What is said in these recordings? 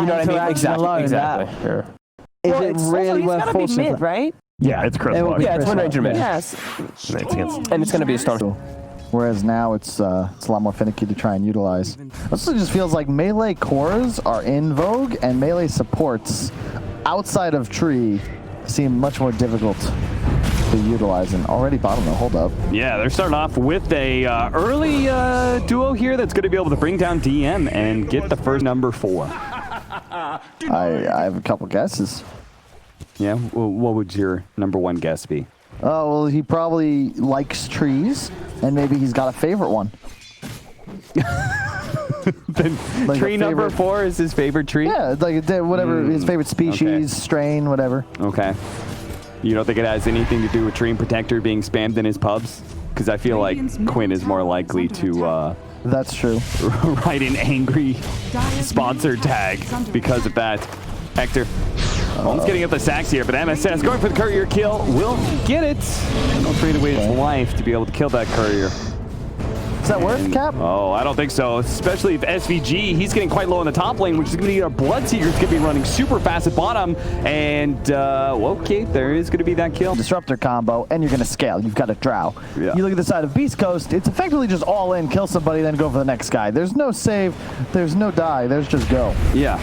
You know what I mean? Exactly. Alone, Exactly. Sure. Is Well, it really he's worth gotta be forcing mid, it? right? Yeah, it's Chris Luck. Yeah, it's one ranger mid. Yes. And it's going to be a stone. Whereas now it's a lot more finicky to try and utilize. Also, just feels like melee cores are in vogue, and melee supports outside of tree seem much more difficult to utilize. And already bottom though, hold up. Yeah, they're starting off with a early duo here that's going to be able to bring down DM and get the first number 4. I have a couple guesses. Yeah, well, what would your number 1 guess be? Oh, well, he probably likes trees, and maybe he's got a favorite one. Like tree number 4 is his favorite tree? Yeah, like whatever, his favorite species, strain, whatever. Okay. You don't think it has anything to do with Dream Protector being spammed in his pubs? Because I feel like Quinn is more likely to That's true. write an angry sponsored tag because of that. Hector almost getting up the sacks here, but MSS going for the courier kill will get it. No trade away his life to be able to kill that courier. Is that worth, Cap? Oh, I don't think so. Especially if SVG, he's getting quite low in the top lane, which is going to be our Bloodseeker's going to be running super fast at bottom. And, okay, there is going to be that kill. Disruptor combo, and you're going to scale. You've got a drow. Yeah. You look at the side of Beast Coast, it's effectively just all in, kill somebody, then go for the next guy. There's no save, there's no die, there's just go. Yeah,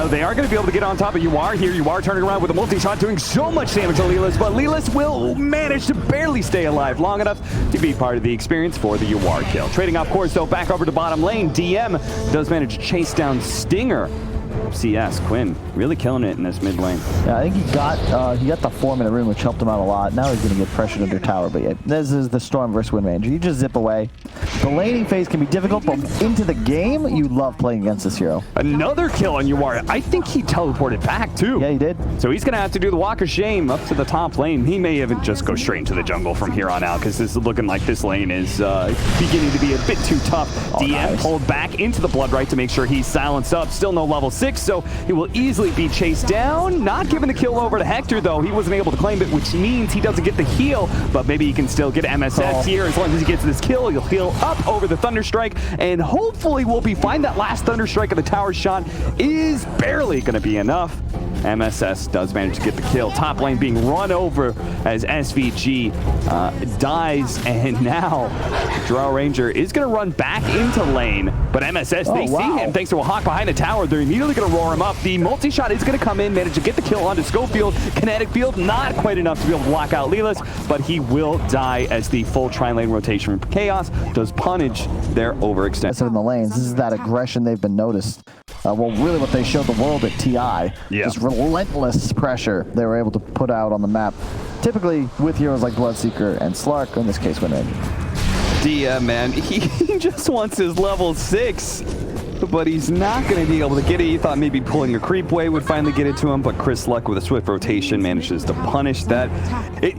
they are going to be able to get on top of UR here. UR turning around with a multi-shot, doing so much damage to Lelis, but Lelis will manage to barely stay alive long enough to be part of the experience for the UR kill. Trading off course, though, back over to bottom lane. DM does manage to chase down Stinger. CS, Quinn really killing it in this mid lane. Yeah, I think he got the 4-minute rune, which helped him out a lot. Now he's going to get pressured under tower, but yeah, this is the Storm versus Wind Ranger. You just zip away. The laning phase can be difficult, but into the game, you love playing against this hero. Another kill on UR. I think he teleported back, too. Yeah, he did. So he's going to have to do the walk of shame up to the top lane. He may even just go straight into the jungle from here on out, because this is looking like this lane is beginning to be a bit too tough. DM nice. pulled back into the Blood Right to make sure he's silenced up. Still no level 6, so he will easily be chased down. Not giving the kill over to Hector, though. He wasn't able to claim it, which means he doesn't get the heal, but maybe he can still get MSS here. As long as he gets this kill, he'll heal up over the Thunderstrike, and hopefully we'll be fine. That last Thunderstrike of the tower shot is barely going to be enough. MSS does manage to get the kill. Top lane being run over as SVG dies, and now Drow Ranger is going to run back into lane, but MSS, they see him thanks to a hawk behind the tower. They're immediately going to roar him up. The multi-shot is going to come in, manage to get the kill onto Schofield. Kinetic field, not quite enough to be able to block out Lelis, but he will die as the full tri-lane rotation from Chaos does punish their overextension. In the lanes, this is that aggression they've been noticed. Well, really what they showed the world at TI. Yeah. This relentless pressure they were able to put out on the map. Typically with heroes like Bloodseeker and Slark, or in this case, Wind Ranger. DM, man, he just wants his level 6, but he's not going to be able to get it. He thought maybe pulling a creep wave would finally get it to him, but Chris Luck with a swift rotation manages to punish that.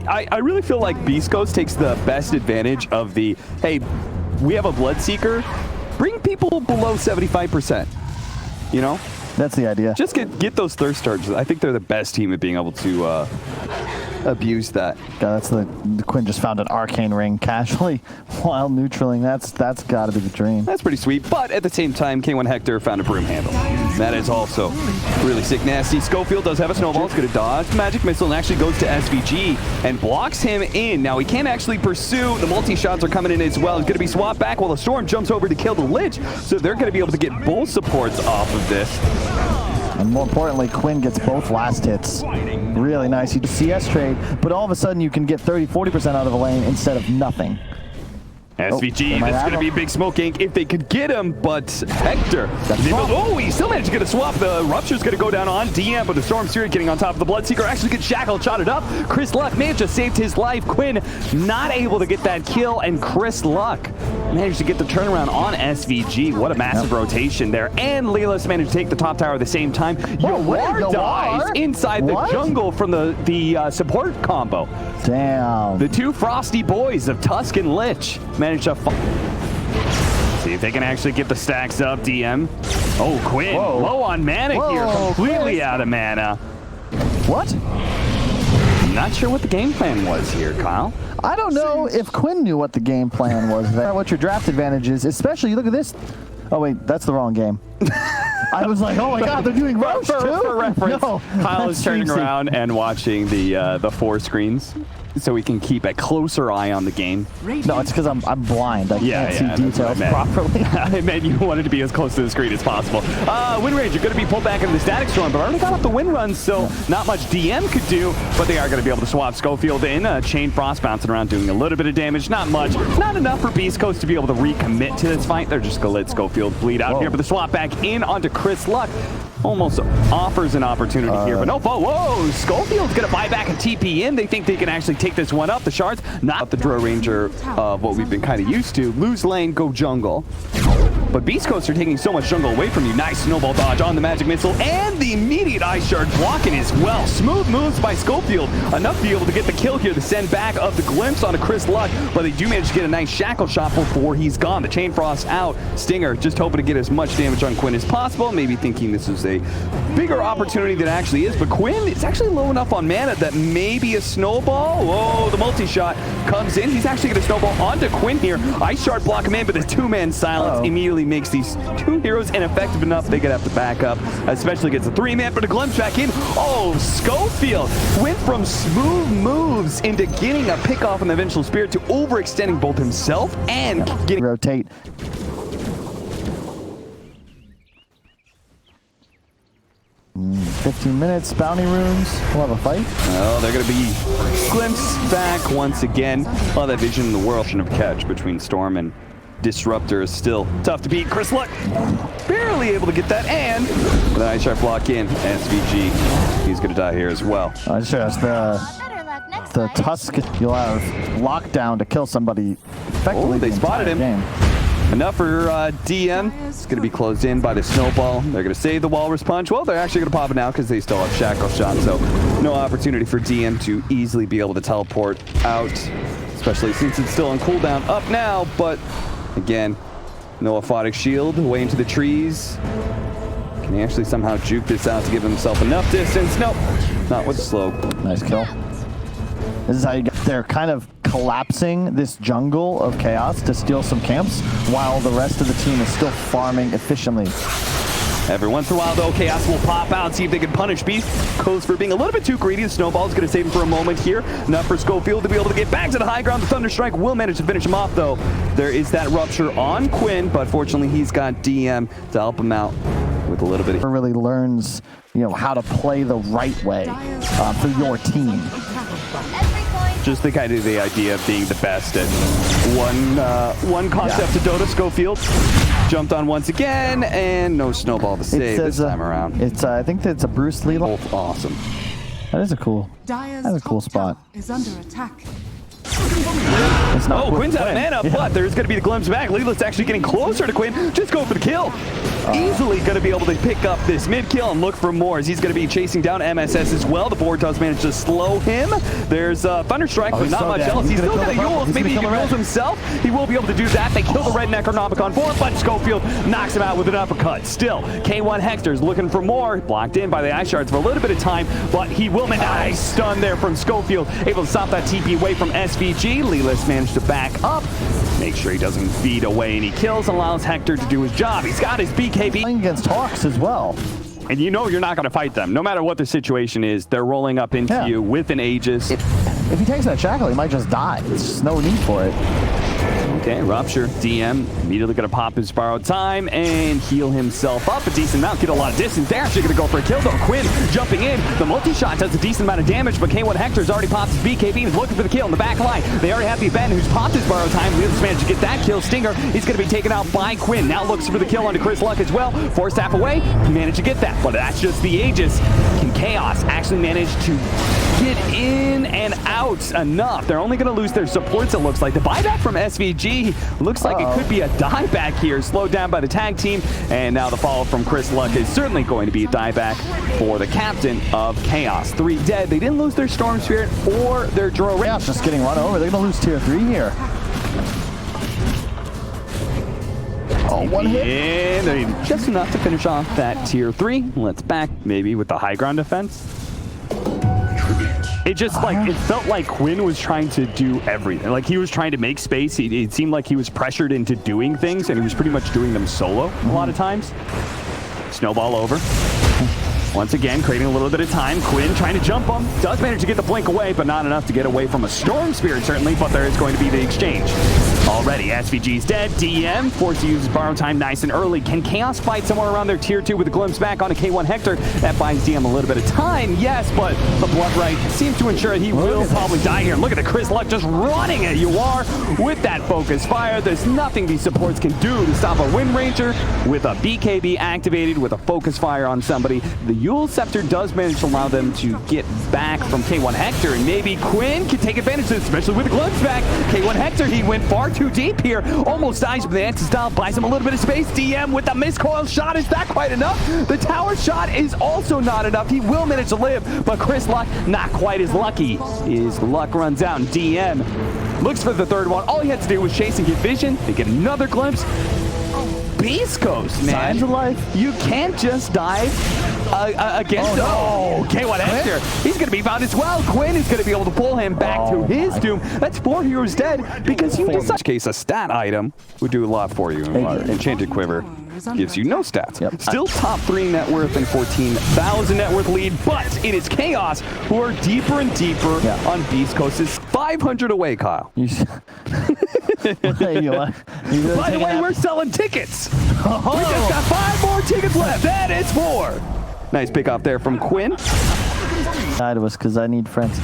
I really feel like Beast Coast takes the best advantage of the, hey, we have a Bloodseeker, bring people below 75%. You know? That's the idea. Just get those thirst charges. I think they're the best team at being able to abuse that. God, that's the Quinn just found an arcane ring casually while neutraling. That's got to be the dream. That's pretty sweet. But at the same time, K1 Hector found a broom handle. That is also really sick, nasty. Schofield does have a snowball. It's going to dodge. Magic missile and actually goes to SVG and blocks him in. Now he can't actually pursue. The multi-shots are coming in as well. It's going to be swapped back while the Storm jumps over to kill the Lich. So they're going to be able to get both supports off of this. And more importantly, Quinn gets both last hits. Really nice. You do CS trade, but all of a sudden you can get 30-40% out of a lane instead of nothing. SVG, that's going to be big smoke ink if they could get him, but Hector. He still managed to get a swap. The Rupture's going to go down on DM, but the Storm Spirit getting on top of the Bloodseeker actually gets shackled, shot it up. Chris Luck may have just saved his life. Quinn not able to get that kill, and Chris Luck managed to get the turnaround on SVG. What a massive rotation there. And Lelis managed to take the top tower at the same time. Yawar dies inside the jungle from the support combo. Damn. The two frosty boys of Tusk and Lich managed to see if they can actually get the stacks up. DM. Oh, Quinn, low on mana here, completely out of mana. What? Not sure what the game plan was here, Kyle. I don't know if Quinn knew what the game plan was there. What your draft advantage is, especially, you look at this. Oh wait, that's the wrong game. I was like, oh my god, they're doing Roche too? For reference, No, Kyle is turning Streamsy. around and watching the 4 screens so we can keep a closer eye on the game. No, it's because I'm blind. I can't see that's what details I meant. properly. I meant you wanted to be as close to the screen as possible. Wind Ranger going to be pulled back into the static storm, but already got up the wind run, so not much DM could do, but they are going to be able to swap Schofield in. Chain Frost bouncing around, doing a little bit of damage, not much. Not enough for Beast Coast to be able to recommit to this fight. They're just going to let Schofield bleed out here, but the swap back in onto Chris Luck almost offers an opportunity here, but no, whoa, Schofield's going to buy back a TP in. They think they can actually take this one up. The shards, not the Draw Ranger of what we've been kind of used to. Lose lane, go jungle. But Beast Coast are taking so much jungle away from you. Nice snowball dodge on the magic missile, and the immediate ice shard blocking as well. Smooth moves by Schofield, enough to be able to get the kill here, the send back of the glimpse onto Chris Luck, but they do manage to get a nice shackle shot before he's gone. The Chain Frost out. Stinger just hoping to get as much damage on Quinn as possible, maybe thinking this is a bigger opportunity than it actually is, but Quinn is actually low enough on mana that maybe a snowball. Whoa, the multi-shot comes in. He's actually going to snowball onto Quinn here. Ice shard block him in, but the two-man silence immediately makes these two heroes ineffective enough. They're going to have to back up, especially against a 3-man, but a glimpse back in. Oh, Schofield went from smooth moves into getting a pick off on the Vengeful Spirit to overextending both himself and getting... Rotate. Mm, 15 minutes, bounty runes. We'll have a fight. Oh, they're going to be glimpsed back once again. All that vision in the world of catch between Storm and Disruptor is still tough to beat. Chris Luck barely able to get that, and with an ice shard block in, SVG, he's going to die here as well. I just realized the Tusk, you'll have lockdown to kill somebody effectively. Oh, they the spotted him. game. Enough for DM. It's going to be closed in by the snowball. They're going to save the Walrus Punch. Well, they're actually going to pop it now because they still have Shackle Shot, so no opportunity for DM to easily be able to teleport out, especially since it's still on cooldown. Up now, but again, no Aphotic Shield away into the trees. Can he actually somehow juke this out to give himself enough distance? Nope, not with the slow. Nice kill. This is how you get, they're kind of collapsing this jungle of chaos to steal some camps while the rest of the team is still farming efficiently. Every once in a while, though, Chaos will pop out, see if they can punish Beast Coast for being a little bit too greedy. The Snowball is going to save him for a moment here. Enough for Schofield to be able to get back to the high ground. The Thunderstrike will manage to finish him off, though. There is that Rupture on Quinn, but fortunately, he's got DM to help him out with a little bit of... Really learns, you know, how to play the right way for your team. Just the kind of the idea of being the best at one concept to Dota. Schofield jumped on once again, and no snowball to save this time around. It's I think that's a Bruce Lee. Both awesome. That is a cool. That's a cool spot. Is under attack. It's not Quinn's out of mana, but there's going to be the glimpse back. Leela's actually getting closer to Quinn. Just go for the kill. Easily going to be able to pick up this mid kill and look for more as he's going to be chasing down MSS as well. The board does manage to slow him. There's Thunderstrike, but not much else. He's still got a Yules. Maybe he can Yules himself. He will be able to do that. They kill the red Necronomicon for him, but Schofield knocks him out with an uppercut. Still, K1 Hector's looking for more. Blocked in by the Ice Shards for a little bit of time, but he will make a nice stun there from Schofield. Able to stop that TP away from SVG. Leeless managed to back up. Make sure he doesn't feed away any kills. Allows Hector to do his job. He's got his BKB. Playing against Hawks as well. And you know you're not going to fight them. No matter what the situation is, they're rolling up into you with an Aegis. If he takes that shackle, he might just die. There's just no need for it. Okay, Rupture. DM immediately going to pop his borrowed time and heal himself up a decent amount. Get a lot of distance. They're actually going to go for a kill, though. Quinn jumping in. The multi-shot does a decent amount of damage, but K1 Hector's already popped his BKB and is looking for the kill in the back line. They already have the Ben who's popped his borrowed time. Leeless managed to get that kill. Stinger is going to be taken out by Quinn. Now looks for the kill onto Chris Luck as well. Force tap away. He managed to get that, but that's just the Aegis. Can Chaos actually manage to get in and out enough? They're only going to lose their supports, it looks like. The buyback from SVG looks like it could be a dieback here, slowed down by the tag team, and now the follow from Chris Luck is certainly going to be a dieback for the captain of Chaos. 3 dead. They didn't lose their Storm Spirit or their Draw. Chaos just getting run over. They're going to lose tier 3 here. Oh, one hit. And just enough to finish off that tier 3. Let's back maybe with the high ground defense. Tribute. It just it felt like Quinn was trying to do everything. Like he was trying to make space. It seemed like he was pressured into doing things, and he was pretty much doing them solo a lot of times. Snowball over. Once again, creating a little bit of time. Quinn trying to jump him. Does manage to get the blink away, but not enough to get away from a Storm Spirit, certainly, but there is going to be the exchange. Already, SVG's dead. DM forced to use his borrow time nice and early. Can Chaos fight somewhere around their tier 2 with a glimpse back on a K1 Hector? That buys DM a little bit of time, yes, but the Blood Right seems to ensure he will probably die here. Look at the Chris Luck just running at UR with that focus fire. There's nothing these supports can do to stop a Wind Ranger with a BKB activated with a focus fire on somebody. The Yule Scepter does manage to allow them to get back from K1 Hector, and maybe Quinn can take advantage of this, especially with the glimpse back. K1 Hector, he went far too deep here. Almost dies, but the anti-style buys him a little bit of space. DM with the miscoil shot. Is that quite enough? The tower shot is also not enough. He will manage to live, but Chris Luck not quite as lucky. His luck runs out, and DM looks for the third one. All he had to do was chase and get vision. They get another glimpse. Beast Coast, man. Signs of life. You can't just die against K1 Hector. He's going to be found as well. Quinn is going to be able to pull him back to his doom. That's 4 heroes dead because you decide. In which case, a stat item would do a lot for you. Enchanted Quiver gives you no stats. Yep. Still top 3 net worth and 14,000 net worth lead, but it is Chaos who are deeper and deeper on Beast Coast. It's 500 away, Kyle. By the way, we're selling tickets. We just got 5 more tickets left. That is 4. Nice pick off there from Quinn. Side of us because I need friends.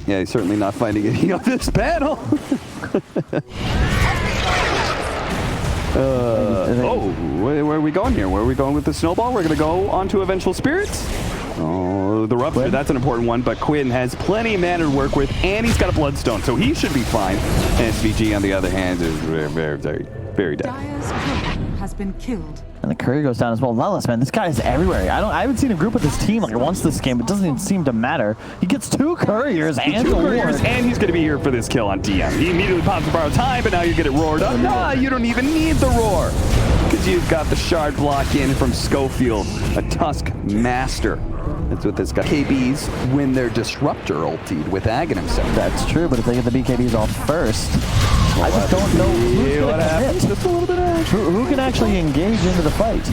Yeah, he's certainly not finding any of this battle. Where are we going here? Where are we going with the snowball? We're going to go on to Eventual Spirits. Oh, the Rupture, that's an important one, but Quinn has plenty of mana to work with, and he's got a Bloodstone, so he should be fine. SVG, on the other hand, is very dead. Has been killed. And the courier goes down as well. Lelis, man, this guy is everywhere. I haven't seen a group with this team like once this game. It doesn't even seem to matter. He gets 2 couriers and and he's going to be here for this kill on DM. He immediately pops the borrow time, but now you get it roared up. Nah, you don't even need the roar because you've got the shard block in from Schofield, a Tusk Master. That's what this guy. BKBs when they're Disruptor ultied with Aghanim Scepter. That's true, but if they get the BKBs off first, I just don't know who's going to hit. Just a little bit of Who can actually engage into the fight?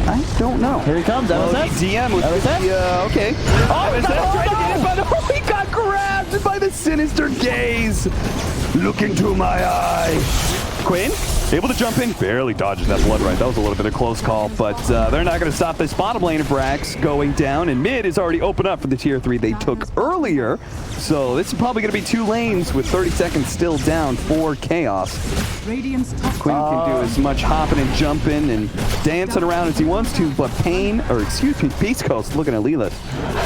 I don't know. Here he comes, MSS. DM with okay. Oh, MSS trying to get it, but he got grabbed by the sinister gaze. Look into my eye. Quinn, able to jump in, barely dodges that Blood Right. That was a little bit of a close call, but they're not going to stop this bottom lane of Brax going down, and mid is already open up for the tier 3 they took earlier. So this is probably going to be 2 lanes with 30 seconds still down for Chaos. Quinn can do as much hopping and jumping and dancing around as he wants to, but Beast Coast looking at Leela.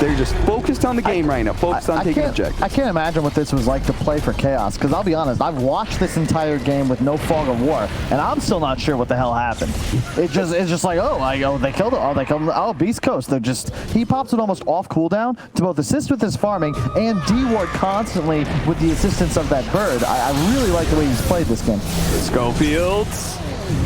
They're just focused on the game right now, focused on taking objectives. I can't imagine what this was like to play for Chaos, because I'll be honest, I've watched this entire game with no fog of war, and I'm still not sure what the hell happened. It's just like, they killed it. Beast Coast. He pops it almost off cooldown to both assist with his farming and D-ward constantly with the assistance of that bird. I really like the way he's played this game. Schofield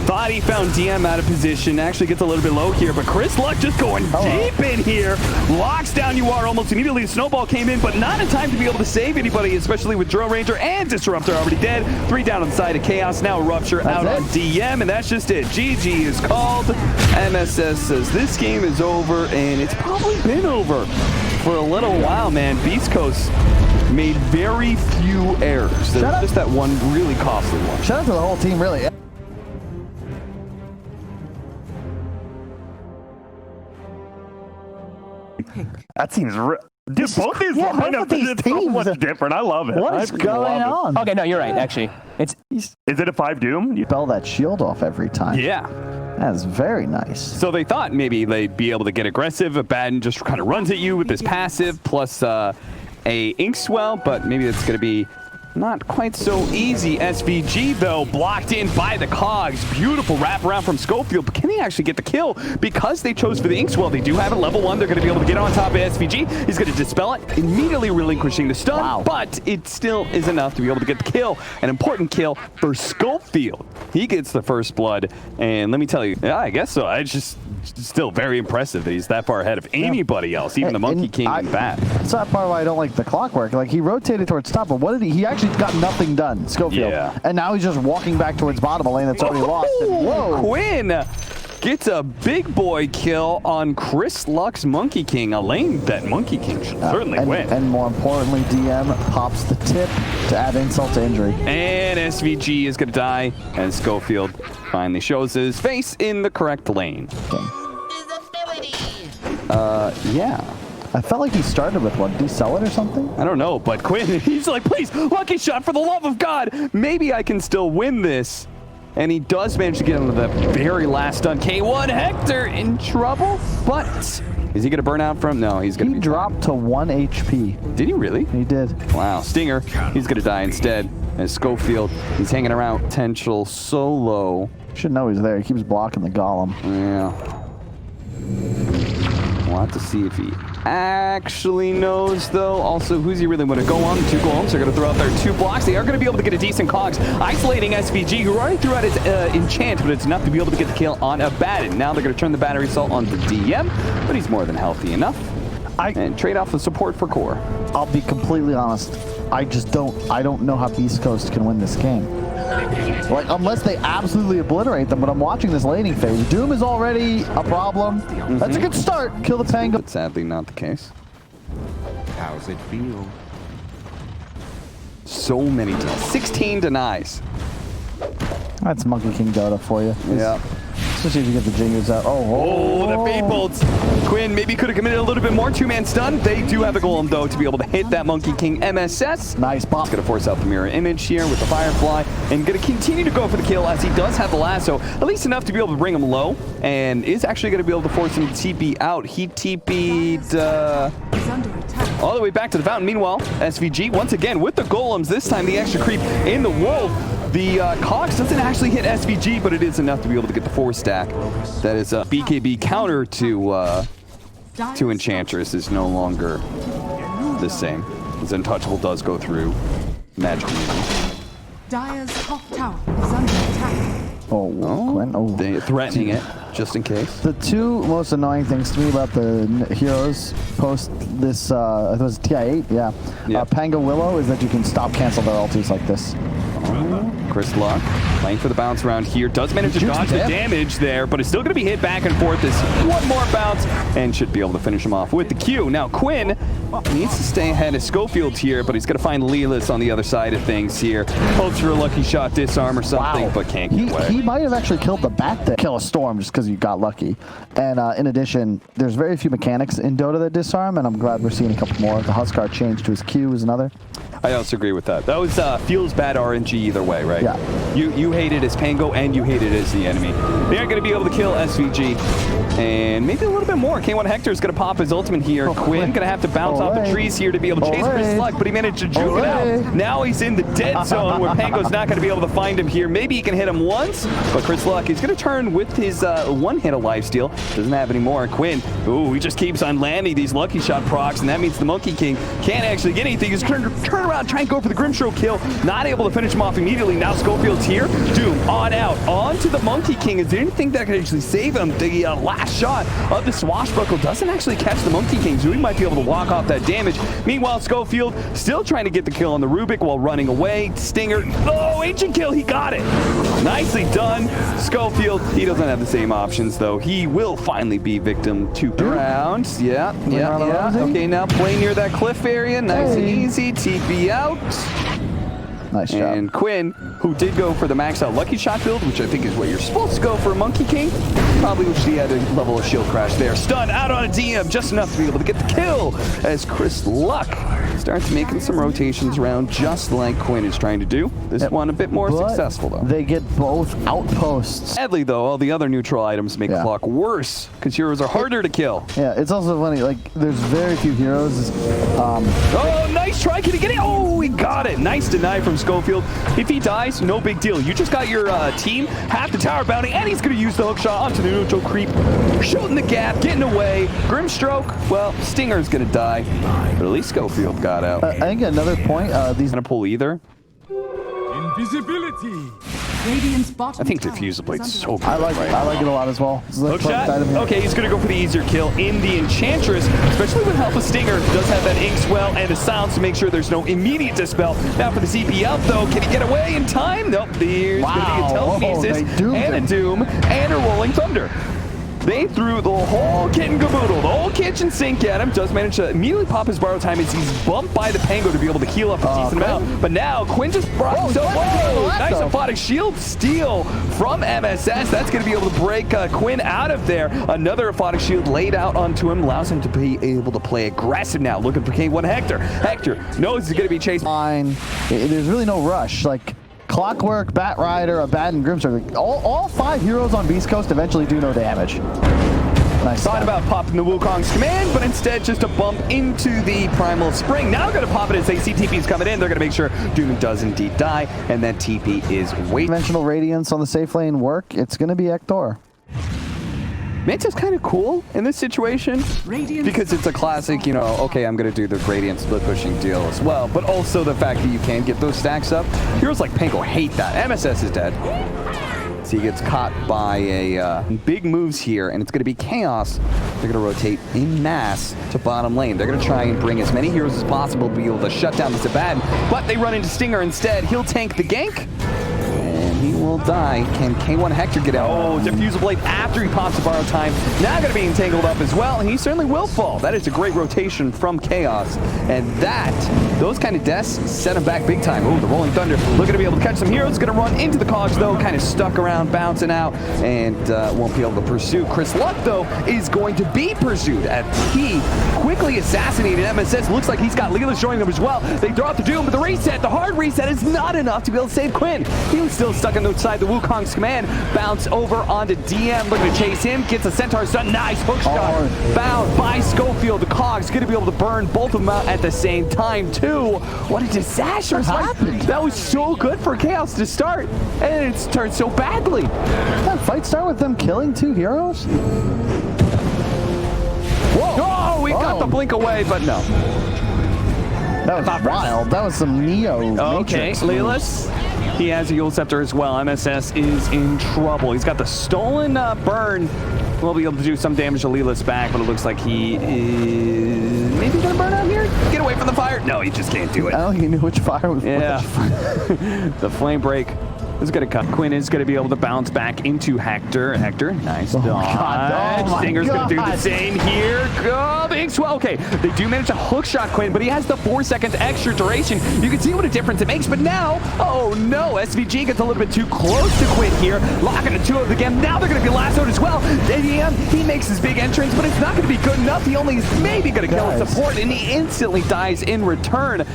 thought he found DM out of position, actually gets a little bit low here, but Chris Luck just going deep in here, locks down UR almost immediately. The snowball came in, but not in time to be able to save anybody, especially with Drill Ranger and Disruptor already dead. 3 down on the side of Chaos, now Rupture out on DM, and that's just it. GG is called. MSS says this game is over, and it's probably been over for a little while, man. Beast Coast made very few errors. There's just that one really costly one. Shout out to the whole team, really. That seems dude, both these lineups are so much different. I love it. What is going on? Okay, no, you're right, actually. Is it a 5 Doom? You spell that shield off every time. Yeah. That's very nice. So they thought maybe they'd be able to get aggressive. Abaddon just kind of runs at you with this passive plus a Ink Swell, but maybe it's going to be Not quite so easy. SVG, though, blocked in by the Cogs. Beautiful wraparound from Schofield, but can he actually get the kill? Because they chose for the Inkswell, they do have it level 1. They're going to be able to get on top of SVG. He's going to dispel it, immediately relinquishing the stun, but it still is enough to be able to get the kill. An important kill for Schofield. He gets the first blood, and let me tell you, yeah, I guess so. It's just still very impressive that he's that far ahead of anybody else, even the Monkey King and Bat. That's not part of why I don't like the clockwork. Like, he rotated towards top, but what did he actually got nothing done, Schofield. Yeah. And now he's just walking back towards bottom, a lane that's already lost. And whoa. Quinn gets a big boy kill on Chris Luck's Monkey King, a lane that Monkey King should certainly win. And more importantly, DM pops the tip to add insult to injury. And SVG is going to die, and Schofield finally shows his face in the correct lane. Yeah. I felt like he started with what, sell it or something? I don't know, but Quinn, he's like, please, lucky shot, for the love of God. Maybe I can still win this. And he does manage to get into the very last stun. K1 Hector in trouble, but is he going to burn out from? No, he's going to be dropped to 1 HP. Did he really? He did. Wow, Stinger, he's going to die instead. And Schofield, he's hanging around potential solo. Should know he's there. He keeps blocking the golem. Yeah. We'll have to see if he actually knows, though. Also, who's he really going to go on? 2 golems are going to throw out their 2 blocks. They are going to be able to get a decent Cogs, isolating SVG, who already threw out his enchant, but it's enough to be able to get the kill on a Batten. Now they're going to turn the battery assault on the DM, but he's more than healthy enough. And trade off the support for core. I'll be completely honest. I don't know how Beast Coast can win this game. Like, unless they absolutely obliterate them, but I'm watching this laning phase. Doom is already a problem. That's a good start. Kill the Pango. But sadly not the case. How's it feel? So many denies. 16 denies. That's Monkey King Dota for you. Yeah. Especially if you get the Jingers out. Oh, the bait bolts. Quinn maybe could have committed a little bit more. 2-man stun. They do have a golem, though, to be able to hit that Monkey King MSS. Nice pop. He's going to force out the mirror image here with the Firefly and going to continue to go for the kill as he does have the lasso. At least enough to be able to bring him low and is actually going to be able to force him to TP out. He TP'd all the way back to the fountain. Meanwhile, SVG once again with the golems. This time the extra creep in the wolf. The Cogs doesn't actually hit SVG, but it is enough to be able to get the 4 stack. That is a BKB counter to Enchantress is no longer the same. His Untouchable does go through Magic Music. Dire's top tower is under attack. Quinn. They're threatening it, just in case. The 2 most annoying things to me about the heroes post this, I think it was TI8, yeah. Pango Willow is that you can stop cancel their ultis like this. Chris Luck playing for the bounce around here. Does manage to dodge the damage there, but it's still going to be hit back and forth. This one more bounce and should be able to finish him off with the Q. Now Quinn needs to stay ahead of Schofield here, but he's going to find Lelis on the other side of things here. Hopes for a lucky shot, disarm or something, but can't get away. He might have actually killed the bat there. Kill a storm just because you got lucky. And in addition, there's very few mechanics in Dota that disarm, and I'm glad we're seeing a couple more. The Huskar change to his Q is another. I also agree with that. That was feels bad RNG either way, right? Yeah. You hate it as Pango and you hate it as the enemy. They aren't going to be able to kill SVG. And maybe a little bit more. K1 Hector is going to pop his ultimate here. Quinn going to have to bounce off the trees here to be able to chase Chris Luck, but he managed to juke it out. Now he's in the dead zone where Pango's not going to be able to find him here. Maybe he can hit him once, but Chris Luck is going to turn with his 1 hit of lifesteal. Doesn't have any more. Quinn, he just keeps on landing these lucky shot procs, and that means the Monkey King can't actually get anything. He's going to turn around, try and go for the Grimstroke kill. Not able to finish him off immediately. Now Schofield's here. Doom on out. On to the Monkey King. Is there anything that could actually save him? The last shot of the Swashbuckle doesn't actually catch the Monkey King, so he might be able to walk off that damage. Meanwhile, Schofield still trying to get the kill on the Rubik while running away. Stinger. Oh, ancient kill. He got it. Nicely done. Schofield, he doesn't have the same options, though. He will finally be victim to the round. Yeah. Okay, now play near that cliff area. Nice and easy. TP out. Nice job. And Quinn who did go for the max out lucky shot build, which I think is what you're supposed to go for Monkey King. Probably wish he had a level of shield crash there. Stun out on a DM, just enough to be able to get the kill as Chris Luck starts making some rotations around just like Quinn is trying to do. This one a bit more successful though. They get both outposts. Sadly though, all the other neutral items make Clock worse because heroes are harder to kill. Yeah, it's also funny, like there's very few heroes. Oh, nice try. Can he get it? Oh, he got it. Nice deny from Schofield. If he dies, no big deal. You just got your team half the tower bounty, and he's going to use the hook shot onto the neutral creep. Shooting the gap, getting away. Grimstroke, well, Stinger's going to die. But at least Schofield got out. I think another point, these Going to pull either. Invisibility. Radiant's bottom I think tower Diffuser Blade's is under so good. I like it a lot as well. It's like Hook shot. perfect item here. Okay, he's going to go for the easier kill in the Enchantress, especially with help of Stinger. Does have that ink swell and the silence to make sure there's no immediate dispel. Now for the CP out though, can he get away in time? Nope. There's going to be a telekinesis and a doom and a rolling thunder. They threw the whole kit and caboodle, the whole kitchen sink at him. Does manage to immediately pop his borrow time as he's bumped by the Pango to be able to heal up a decent amount. But now Quinn just brought himself. Nice aphotic shield steal from MSS. That's going to be able to break Quinn out of there. Another aphotic shield laid out onto him, allows him to be able to play aggressive now. Looking for K1 Hector. Hector knows he's going to be chased. Fine. There's really no rush. Like Clockwork, Bat Rider, Abaddon, and Grimstroke. All 5 heroes on Beast Coast eventually do no damage. Nice. Thought about popping the Wukong's command, but instead just a bump into the Primal Spring. Now going to pop it as they see TP's coming in. They're going to make sure Doom does indeed die, and that TP is waiting. Dimensional Radiance on the safe lane work. It's going to be Ektor. Manta's kind of cool in this situation because it's a classic, you know, okay, I'm going to do the Radiant split pushing deal as well, but also the fact that you can get those stacks up. Heroes like Pango hate that. MSS is dead. So he gets caught by a big moves here, and it's going to be Chaos. They're going to rotate in mass to bottom lane. They're going to try and bring as many heroes as possible to be able to shut down the Abaddon, but they run into Stinger instead. He'll tank the gank. He will die. Can K1 Hector get out? Oh, Diffuser Blade after he pops the borrow time. Now going to be entangled up as well, and he certainly will fall. That is a great rotation from Chaos. And those kind of deaths set him back big time. Oh, the Rolling Thunder looking to be able to catch some heroes. Going to run into the cogs though, kind of stuck around, bouncing out, and won't be able to pursue. Chris Luck though is going to be pursued as he quickly assassinated MSS. Looks like he's got Leela joining them as well. They throw out the Doom, but the reset, the hard reset is not enough to be able to save Quinn. He was still stuck on the side. The Wukong's command bounce over onto DM, looking to chase him, gets a Centaur stun. Nice hook shot, bound by Schofield. The cogs going to be able to burn both of them out at the same time too. What a disaster happened. That was so good for Chaos to start, and it's turned so badly. Did that fight start with them killing 2 heroes? Whoa! Oh, we got the blink away, but no. That was wild. That was some Neo. Okay, Lelis. He has a Yule Scepter as well. MSS is in trouble. He's got the stolen burn. We'll be able to do some damage to Lelis back, but it looks like he is maybe going to burn out here. Get away from the fire. No, he just can't do it. I don't think he knew which fire was which. The flame break is going to cut. Quinn is going to be able to bounce back into Hector. Hector, nice dodge. Stinger's going to do the same here. Go, big swell. Okay, they do manage to hook shot Quinn, but he has the 4 seconds extra duration. You can see what a difference it makes, but now, oh no, SVG gets a little bit too close to Quinn here. Locking the 2 of the game. Now they're going to be lassoed as well. ADM, he makes his big entrance, but it's not going to be good enough. He only is maybe going to kill his support, and he instantly dies in return.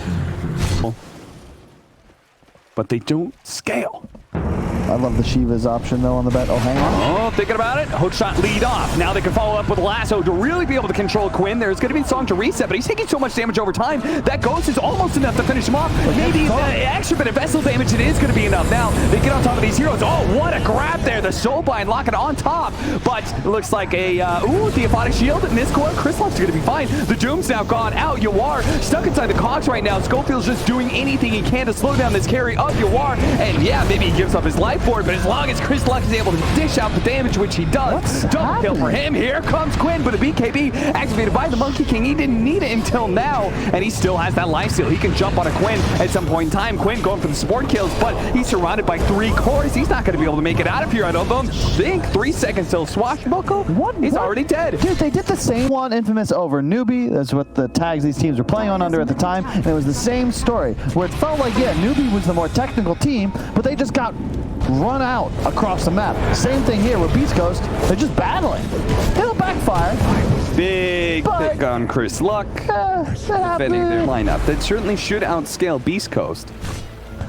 But they don't scale. I love the Shiva's option though on the bet. Oh, hang on. Oh, thinking about it. Hook shot lead off. Now they can follow up with lasso to really be able to control Quinn. There's going to be a song to reset, but he's taking so much damage over time. That ghost is almost enough to finish him off. Maybe the extra bit of vessel damage, it is going to be enough. Now they get on top of these heroes. Oh, what a grab there. The Soulbind locking on top. But it looks like a, the Aphotic Shield in this corner. Chris Luck's going to be fine. The Doom's now gone out. Yawar stuck inside the cogs right now. Schofield's just doing anything he can to slow down this carry of Yawar. And yeah, maybe he gives up his life. fight for it, but as long as Chris Luck is able to dish out the damage, which he does, double kill for him. Here comes Quinn, but a BKB activated by the Monkey King. He didn't need it until now, and he still has that lifesteal. He can jump on a Quinn at some point in time. Quinn going for the support kills, but he's surrounded by 3 cores. He's not going to be able to make it out of here. I don't think. 3 seconds till swashbuckle. He's already dead. Dude, they did the same one, Infamous over Newbie. That's what the tags these teams were playing on under at the time. And it was the same story, where it felt like, yeah, Newbie was the more technical team, but they just got run out across the map. Same thing here with Beast Coast. They're just battling. It'll backfire. Big pick on Chris Luck. Defending their lineup. That certainly should outscale Beast Coast.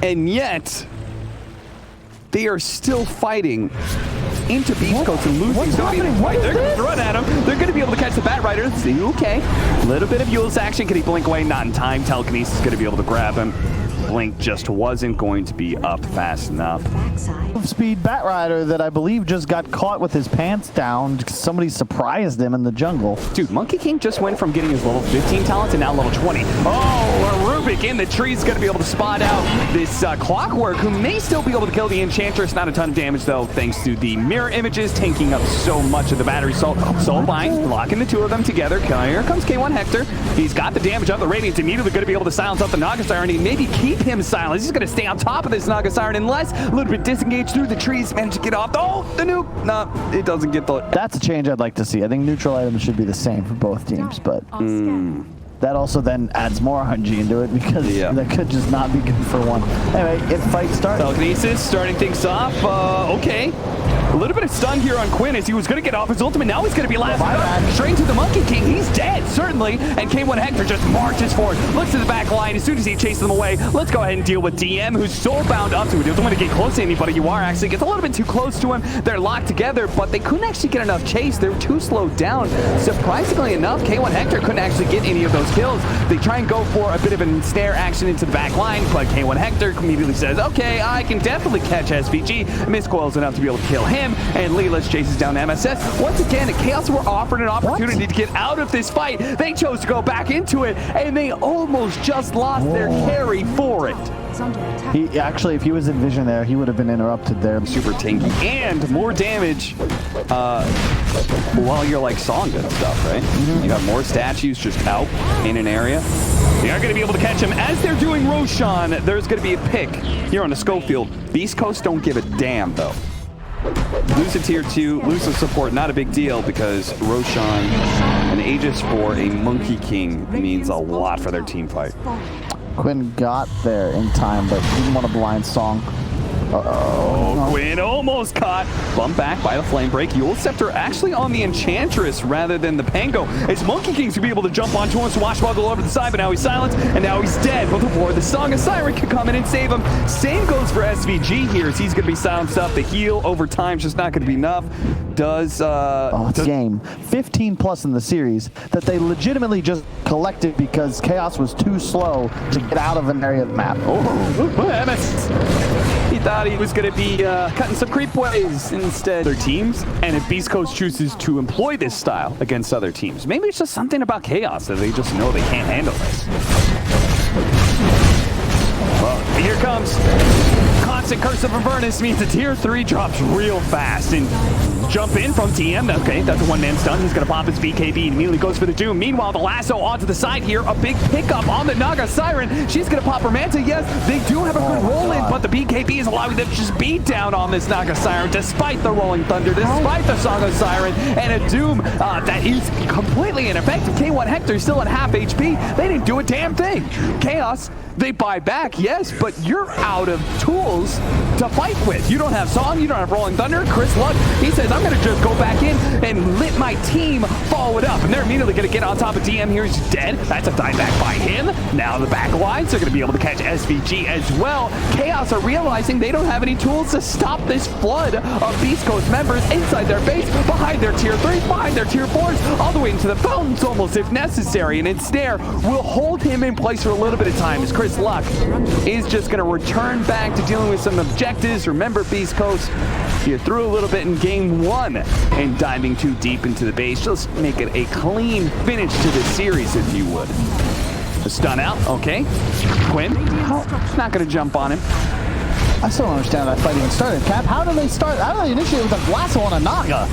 And yet, they are still fighting into Beast Coast and losing. They're going to run at him. They're going to be able to catch the Bat Rider. See, okay. A little bit of Yule's action. Can he blink away? Not in time. Telekinesis is going to be able to grab him. Blink just wasn't going to be up fast enough. Speed Bat Rider that I believe just got caught with his pants down. Somebody surprised him in the jungle. Dude, Monkey King just went from getting his level 15 talent to now level 20. Oh, a Rubik in the tree is going to be able to spot out this Clockwork, who may still be able to kill the Enchantress. Not a ton of damage, though, thanks to the mirror images taking up so much of the battery. Soulbind, locking the 2 of them together. Here comes K1 Hector. He's got the damage up. The Radiant's immediately going to be able to silence up the Naga Siren and maybe keep him silent. He's going to stay on top of this Naga Siren unless a little bit disengaged through the trees, manage to get off. Oh, the nuke. No, it doesn't get the... That's a change I'd like to see. I think neutral items should be the same for both teams, but that also then adds more RNG into it because that could just not be good for one. Anyway, if fight starts. Telekinesis starting things off. Okay. A little bit of stun here on Quinn as he was going to get off his ultimate. Now he's going to be last straight to the Monkey King. He's dead, certainly. And K1 Hector just marches forward. Looks to the back line as soon as he chases them away. Let's go ahead and deal with DM, who's soulbound up to it. He doesn't want to get close to anybody. You are actually gets a little bit too close to him. They're locked together, but they couldn't actually get enough chase. They were too slowed down. Surprisingly enough, K1 Hector couldn't actually get any of those kills. They try and go for a bit of a snare action into the back line, but K1 Hector immediately says, okay, I can definitely catch SVG. Miscoils enough to be able to kill him, and Leela's chases down MSS. Once again, Chaos were offered an opportunity to get out of this fight. They chose to go back into it, and they almost just lost their carry for it. He actually, if he was in vision there, he would have been interrupted there. Super tanky and more damage while you're like Songa and stuff, right? You got more statues just out in an area. They are going to be able to catch him as they're doing Roshan. There's going to be a pick here on the Schofield. Beast Coast don't give a damn though. Lose a tier 2, lose a support, not a big deal because Roshan, an Aegis for a Monkey King means a lot for their team fight. Quinn got there in time, but didn't want a blind song. Oh, Quinn almost caught. Bumped back by the Flame Break. Yule Scepter actually on the Enchantress rather than the Pango. As Monkey King's to be able to jump onto him, swashbuckle over the side, but now he's silenced, and now he's dead. But before the Song of Siren can come in and save him. Same goes for SVG here, as he's going to be silenced up. The heal over time is just not going to be enough. It's game 15 plus in the series that they legitimately just collected because Chaos was too slow to get out of an area of the map. He thought he was going to be cutting some creep ways instead. Their teams, and if Beast Coast chooses to employ this style against other teams, maybe it's just something about Chaos that they just know they can't handle this. Well, here comes constant Curse of Avernus means the tier 3 drops real fast and jump in from TM. Okay, that's a one-man stun. He's going to pop his BKB and immediately goes for the Doom. Meanwhile, the lasso onto the side here. A big pickup on the Naga Siren. She's going to pop her Manta. Yes, they do have a good roll in, but the BKB is allowing them to just beat down on this Naga Siren despite the Rolling Thunder, despite the Song of Siren, and a Doom that is completely ineffective. K1 Hector still at half HP. They didn't do a damn thing. Chaos, they buy back, yes, but you're out of tools to fight with. You don't have Song, you don't have Rolling Thunder. Chris Luck, he says, I'm going to just go back in and let my team follow it up. And they're immediately going to get on top of DM here. He's dead. That's a dieback by him. Now the back lines are going to be able to catch SVG as well. Chaos are realizing they don't have any tools to stop this flood of Beast Coast members inside their base, behind their tier 3s, behind their tier 4s, all the way into the fountains almost if necessary. And Ensnare will hold him in place for a little bit of time as Chris Luck is just going to return back to dealing with some objectives. Remember, Beast Coast, you threw a little bit in game 1 and diving too deep into the base. Just make it a clean finish to the series, if you would. The stun out, okay. Quinn, not going to jump on him. I still don't understand how that fight even started. Cap, how do they start? How do they initiate with a lasso on a Naga?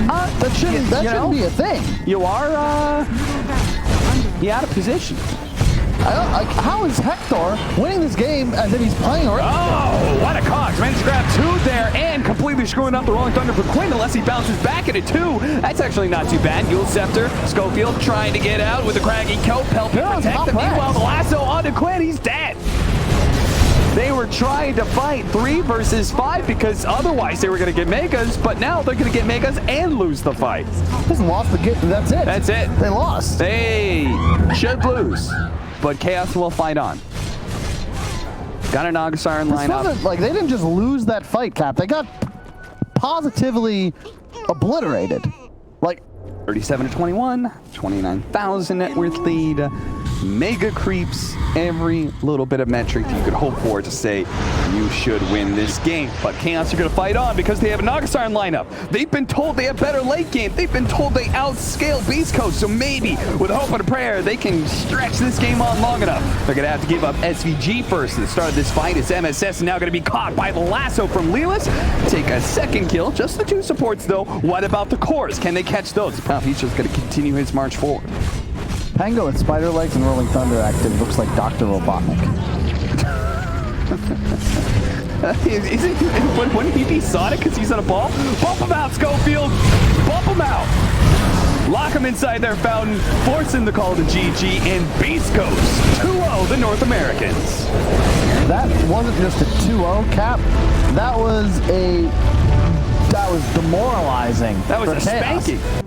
That shouldn't be a thing. You are, out of position. How is Hector winning this game as if he's playing already? Oh, what a cogs. Managed to grab 2 there and completely screwing up the Rolling Thunder for Quinn unless he bounces back into 2. That's actually not too bad. Yule Scepter, Schofield trying to get out with the craggy coat, helping protect him. Meanwhile, the lasso onto Quinn. He's dead. They were trying to fight 3 versus 5 because otherwise they were going to get Megas, but now they're going to get Megas and lose the fight. Just lost the game. That's it. That's it. They lost. They should lose, but Chaos will fight on. Got an Augusar in lineup. Wasn't, like, they didn't just lose that fight, Cap. They got positively obliterated. Like 37-21, 29,000 net worth lead. Mega creeps every little bit of metric you could hope for to say you should win this game. But Chaos are going to fight on because they have an Augusar in lineup. They've been told they have better late game. They've been told they outscale Beast Coast. So maybe with hope and a prayer, they can stretch this game on long enough. They're going to have to give up SVG first. At the start of this fight, it's MSS now going to be caught by the lasso from Lelis. Take a second kill. Just the 2 supports though. What about the cores? Can they catch those? He's just going to continue his march forward. Pango with spider legs and Rolling Thunder active looks like Dr. Robotnik. Wouldn't he be Sonic because he's on a ball? Bump him out, Schofield! Bump him out! Lock him inside their fountain, forcing the call to GG, and Beast Coast 2-0 the North Americans. That wasn't just a 2-0, Cap. That was demoralizing. That was a Chaos. spanking.